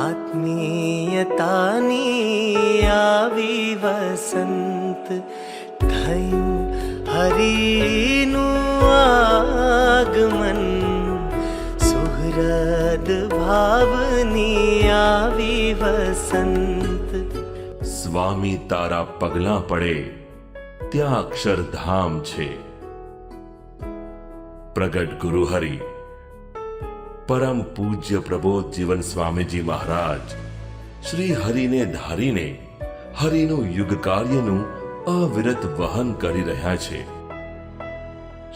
આત્મીયતાની આવી વસંત થયું હરિનું આગમન સુહૃદ ભાવની આવી વસંત સ્વામી તારા પગલાં પડે ત્યાં અક્ષરધામ છે. પ્રગટ ગુરુ હરિ પરમ પૂજ્ય પ્રબોધ જીવન સ્વામીજી મહારાજ શ્રી હરિને ધારીને હરિનું યુગ કાર્યનું અવિરત વહન કરી રહ્યા છે.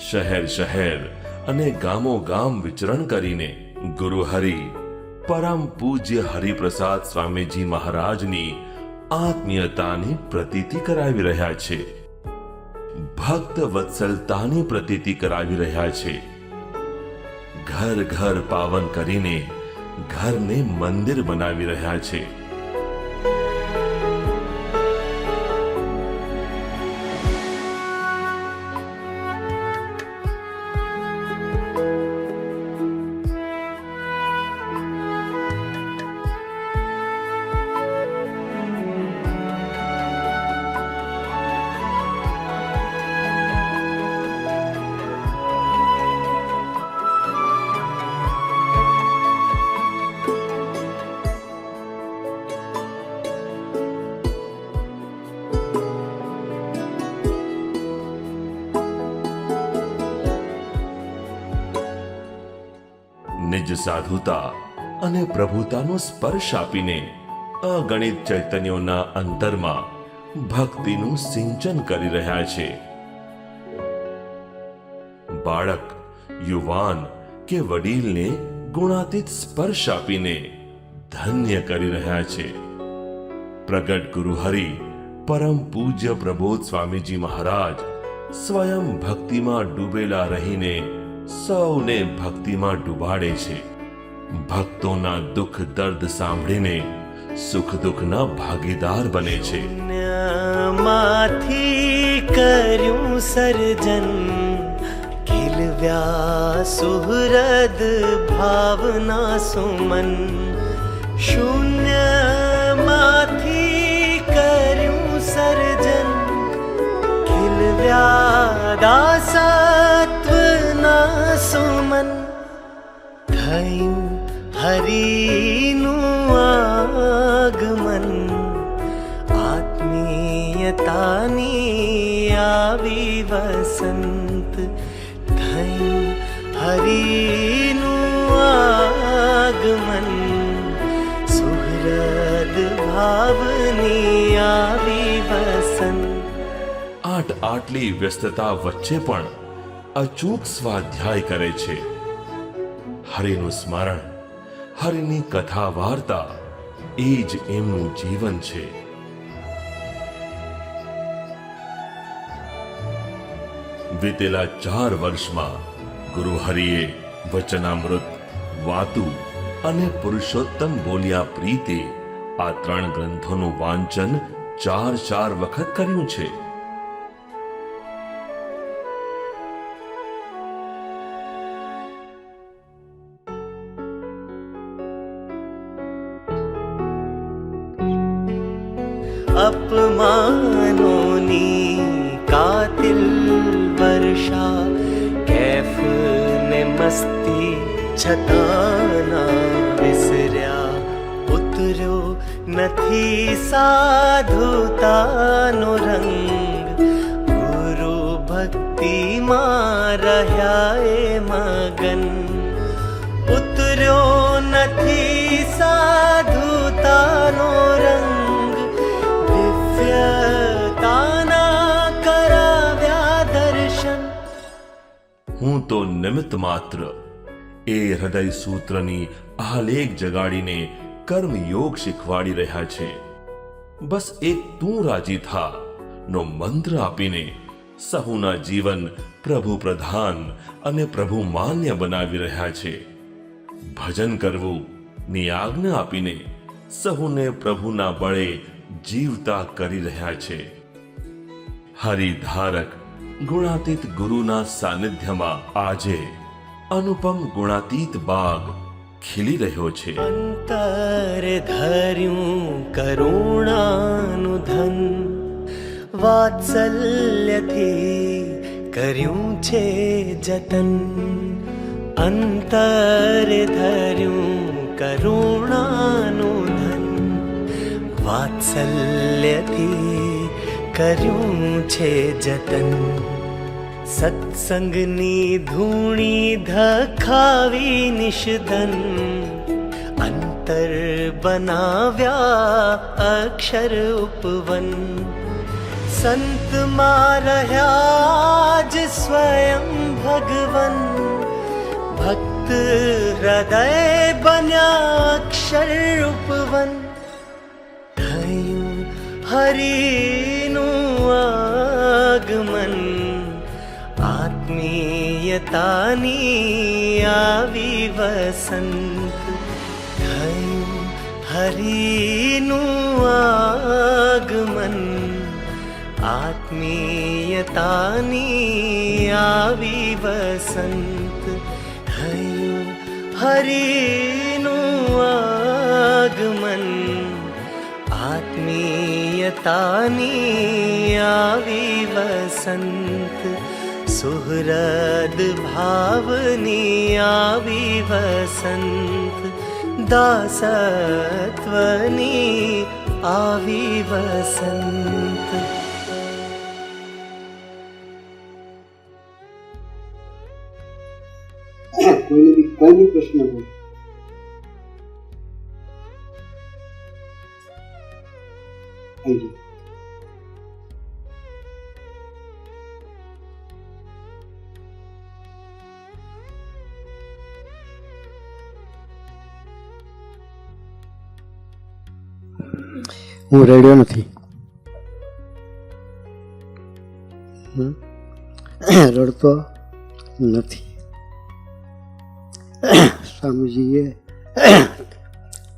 શહેર શહેર અને ગામો ગામ વિચરણ કરીને ગુરુ હરિ પરમ પૂજ્ય હરિપ્રસાદ સ્વામીજી મહારાજની આત્મીયતાની પ્રતીતિ કરાવી રહ્યા છે. ભક્ત વત્સલતાની પ્રતીતિ કરાવી રહ્યા છે. ઘર ઘર પાવન કરીને ઘરને મંદિર બનાવી રહ્યા છે. નિજ સાધુતા અને પ્રભુતાનો સ્પર્શ આપીને અગણિત ચૈતન્યોના અંતરમાં ભક્તિનું સિંચન કરી રહ્યા છે. બાળક, યુવાન કે વડીલને ગુણાતીત સ્પર્શ આપીને ધન્ય કરી રહ્યા છે. પ્રગટ ગુરુ હરિ પરમ પૂજ્ય પ્રબોધ સ્વામીજી મહારાજ સ્વયં ભક્તિમાં ડૂબેલા રહીને સૌને ભક્તિમાં ડૂબાડે છે. ભક્તોના દુઃખ દર્દ સાંભળીને સુખ દુઃખના ભાગીદાર બને છે. માંથી કર્યું સર્જન ખીલવ્યા સુહૃદ ભાવના સુમન શૂન્યમાંથી કર્યું સર્જન ખીલવ્યા દાસત્વના સુમન થયું હરિનું આગમન આત્મીયતાની આવી વસંત થયું હરિનું આગમન સુહૃદ ભાવની આવી વસંત. આટલી વ્યસ્તતા વચ્ચે પણ અચૂક સ્વાધ્યાય કરે છે. હરિનું સ્મરણ, હરિની કથા વાર્તા એ જ એમનું જીવન છે. વીતેલા 4 વર્ષમાં ગુરુ હરિએ વચનામૃત, વાતુ અને પુરુષોત્તમ બોલ્યા પ્રીતે આ 3 ગ્રંથોનું વાંચન 4 વખત કર્યું છે. अपमानोनी कातिल वर्षा कैफ ने मस्ती छताना विसर्या उतर्यो નથી સાધુતાનો રંગ ગુરુ ભક્તિમાં રહ્યા એ મગન ઉતર્યો નથી સાધુતાનો રંગ હું તો નિમિત્ત માત્ર એ હૃદય સૂત્રની આલેખ જગાડીને કર્મયોગ શીખવાડી રહ્યા છે. બસ એક તું રાજી થા નો મંત્ર આપીને સહુના જીવન પ્રભુ પ્રધાન અને પ્રભુ માન્ય બનાવી રહ્યા છે. ભજન કરવું ની આજ્ઞા આપીને સહુને પ્રભુના બળે જીવતા કરી રહ્યા છે. હરિધારક ગુણાતીત ગુરુના સાનિધ્યમાં આજે અનુપમ ગુણાતીત બાગ ખીલી રહ્યો છે. અંતર ધર્યું કરુણાનું ધન, વાત્સલ્યથી કર્યું છે જતન. અંતર ધર્યું કરુણાનું ધન, વાત્સલ્યથી કર્યું છે જતન. સત્સંગની ધૂણી ધખાવી નિષધન, અંતર બનાવ્યા અક્ષર ઉપવન. સંતમાં રહ્યા જ સ્વયં ભગવન, ભક્ત હૃદય બન્યા અક્ષર ઉપવન. થયું હરિનું આગમન, આત્મીયતાની આવી વસંત. થયું હરિનું આગમન, આત્મીયતાની આવી વસંત. થયું હરિનું આગમન, આત્મીયતાની આવી વસંત. સુહૃદ ભાવની આવી વસંત, દાસત્વની આવી વસંત. કોઈ બી પ્રશ્ન હોય? હું રેડિયો નથી, રડતો નથી. સ્વામીજીએ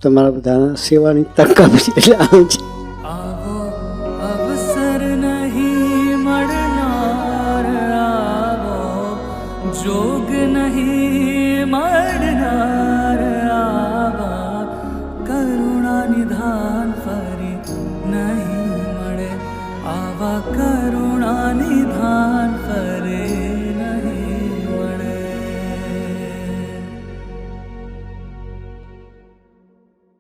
તમારા બધાના સેવાની તક આપી એટલે આવું છે. આવો અવસર નહીં મળનાર, આવો જોગ નહીં મળનાર, આવા કરુણા નિધાન ફરી નહીં મળે, આવા કરુણા નિધાન